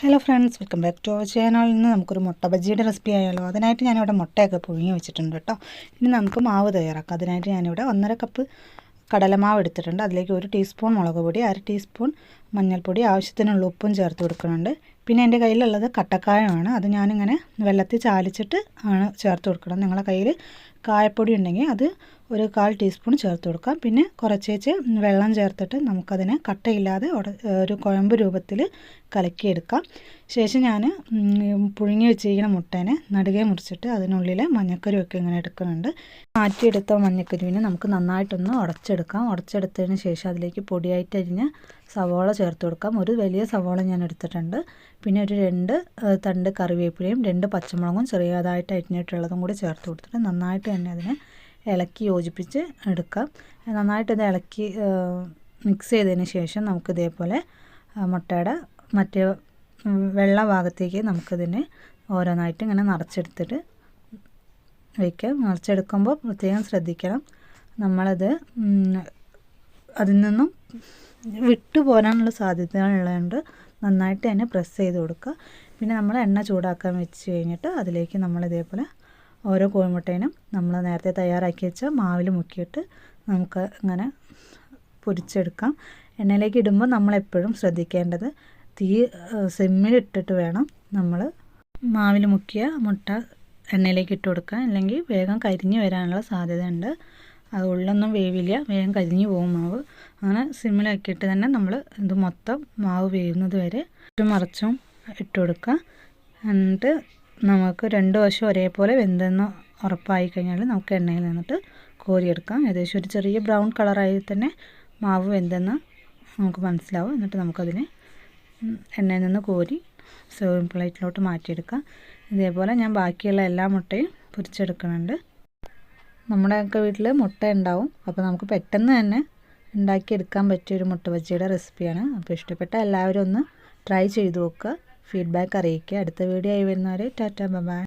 Hello friends, welcome back to our channel. ഇന്ന് നമുക്കൊരു മുട്ട ബജിയുടെ റെസിപ്പി ആയാലോ. അതിനായിട്ട് ഞാനിവിടെ മുട്ടയൊക്കെ പുഴുങ്ങി വെച്ചിട്ടുണ്ട് കേട്ടോ. ഇനി നമുക്ക് മാവ് തയ്യാറാക്കാം. അതിനായിട്ട് ഞാനിവിടെ 1.5 കപ്പ് കടലമാവ് എടുത്തിട്ടുണ്ട്. അതിലേക്ക് 1 ടീസ്പൂൺ മുളക് പൊടി, 1/2 ടീസ്പൂൺ മഞ്ഞൾപ്പൊടി, ആവശ്യത്തിനുള്ള ഉപ്പും ചേർത്ത് കൊടുക്കുന്നുണ്ട്. പിന്നെ എൻ്റെ കയ്യിലുള്ളത് കട്ടക്കായമാണ്. അത് ഞാനിങ്ങനെ വെള്ളത്തിൽ ചാലിച്ചിട്ട് ആണ് ചേർത്ത് കൊടുക്കണം. നിങ്ങളുടെ കയ്യിൽ കായപ്പൊടി ഉണ്ടെങ്കിൽ അത് 1/4 ടീസ്പൂൺ ചേർത്ത് കൊടുക്കാം. പിന്നെ കുറച്ചേച്ച് വെള്ളം ചേർത്തിട്ട് നമുക്കതിനെ കട്ടയില്ലാതെ ഒരു കുഴമ്പ് രൂപത്തിൽ കലക്കിയെടുക്കാം. ശേഷം ഞാൻ പുഴുങ്ങി വെച്ചിരിക്കുന്ന മുട്ടേനെ നടുകെ മുറിച്ചിട്ട് അതിനുള്ളിൽ മഞ്ഞക്കരുവൊക്കെ ഇങ്ങനെ എടുക്കുന്നുണ്ട്. മാറ്റിയെടുത്ത മഞ്ഞക്കരുവിനെ നമുക്ക് നന്നായിട്ടൊന്ന് ഉടച്ചെടുക്കാം. ഉടച്ചെടുത്തതിന് ശേഷം അതിലേക്ക് പൊടിയായിട്ട് അരിഞ്ഞ് സവോള ചേർത്ത് കൊടുക്കാം. ഒരു വലിയ സവോള ഞാൻ എടുത്തിട്ടുണ്ട്. പിന്നെ ഒരു 2 തണ്ട് കറിവേപ്പിലയും 2 പച്ചമുളകും ചെറിയതായിട്ട് അരിഞ്ഞിട്ടുള്ളതും കൂടി ചേർത്ത് കൊടുത്തിട്ട് നന്നായിട്ട് തന്നെ അതിനെ ഇളക്കി യോജിപ്പിച്ച് എടുക്കാം. നന്നായിട്ട് ഇത് ഇളക്കി മിക്സ് ചെയ്തതിന് ശേഷം നമുക്ക് ഇതേപോലെ മുട്ടയുടെ മറ്റേ വെള്ള ഭാഗത്തേക്ക് നമുക്കിതിനെ ഓരോന്നായിട്ട് ഇങ്ങനെ നിറച്ചെടുത്തിട്ട് വയ്ക്കാം. നിറച്ചെടുക്കുമ്പോൾ പ്രത്യേകം ശ്രദ്ധിക്കണം. നമ്മളത് അതിൽ നിന്നും വിട്ടു പോരാനുള്ള സാധ്യതകളുള്ളതുകൊണ്ട് നന്നായിട്ട് തന്നെ പ്രസ് ചെയ്ത് കൊടുക്കുക. പിന്നെ നമ്മൾ എണ്ണ ചൂടാക്കാൻ വെച്ച് കഴിഞ്ഞിട്ട് അതിലേക്ക് നമ്മൾ ഇതേപോലെ ഓരോ കോഴിമുട്ടേനും നമ്മൾ നേരത്തെ തയ്യാറാക്കി വെച്ച മാവിൽ മുക്കിയിട്ട് നമുക്ക് ഇങ്ങനെ പൊരിച്ചെടുക്കാം. എണ്ണയിലേക്ക് ഇടുമ്പോൾ നമ്മളെപ്പോഴും ശ്രദ്ധിക്കേണ്ടത് തീ സിമ്മിലിട്ടിട്ട് വേണം നമ്മൾ മാവിൽ മുക്കിയ മുട്ട എണ്ണയിലേക്ക് ഇട്ട് കൊടുക്കാൻ. അല്ലെങ്കിൽ വേഗം കരിഞ്ഞ് വരാനുള്ള സാധ്യതയുണ്ട്. അത് ഉള്ളൊന്നും വേവില്ല, വേഗം കരിഞ്ഞു പോകും മാവ്. അങ്ങനെ സിമ്മിലാക്കിയിട്ട് തന്നെ നമ്മൾ ഇത് മൊത്തം മാവ് വേവുന്നത് വരെ മറിച്ചും ഇട്ട് കൊടുക്കുക. എന്നിട്ട് നമുക്ക് 2 വശം ഒരേപോലെ വെന്തെന്ന് ഉറപ്പായി കഴിഞ്ഞാൽ നമുക്ക് എണ്ണയിൽ നിന്നിട്ട് കോരിയെടുക്കാം. ഏകദേശം ഒരു ചെറിയ ബ്രൗൺ കളറായി തന്നെ മാവ് വെന്തെന്ന് നമുക്ക് മനസ്സിലാവും. എന്നിട്ട് നമുക്കതിനെ എണ്ണയിൽ നിന്ന് കോരി സെർവിങ് പ്ലേറ്റിലോട്ട് മാറ്റിയെടുക്കാം. ഇതേപോലെ ഞാൻ ബാക്കിയുള്ള എല്ലാ മുട്ടയും പൊരിച്ചെടുക്കുന്നുണ്ട്. നമ്മുടെയൊക്കെ വീട്ടിൽ മുട്ട ഉണ്ടാവും. അപ്പോൾ നമുക്ക് പെട്ടെന്ന് തന്നെ ഉണ്ടാക്കിയെടുക്കാൻ പറ്റിയൊരു മുട്ട ബജിയുടെ റെസിപ്പിയാണ്. അപ്പോൾ ഇഷ്ടപ്പെട്ട എല്ലാവരും ഒന്ന് ട്രൈ ചെയ്ത് നോക്കുക. ഫീഡ്ബാക്ക് അറിയിക്കുക. അടുത്ത വീഡിയോ ആയി വരുന്നവരെ ടാറ്റ ബൈ.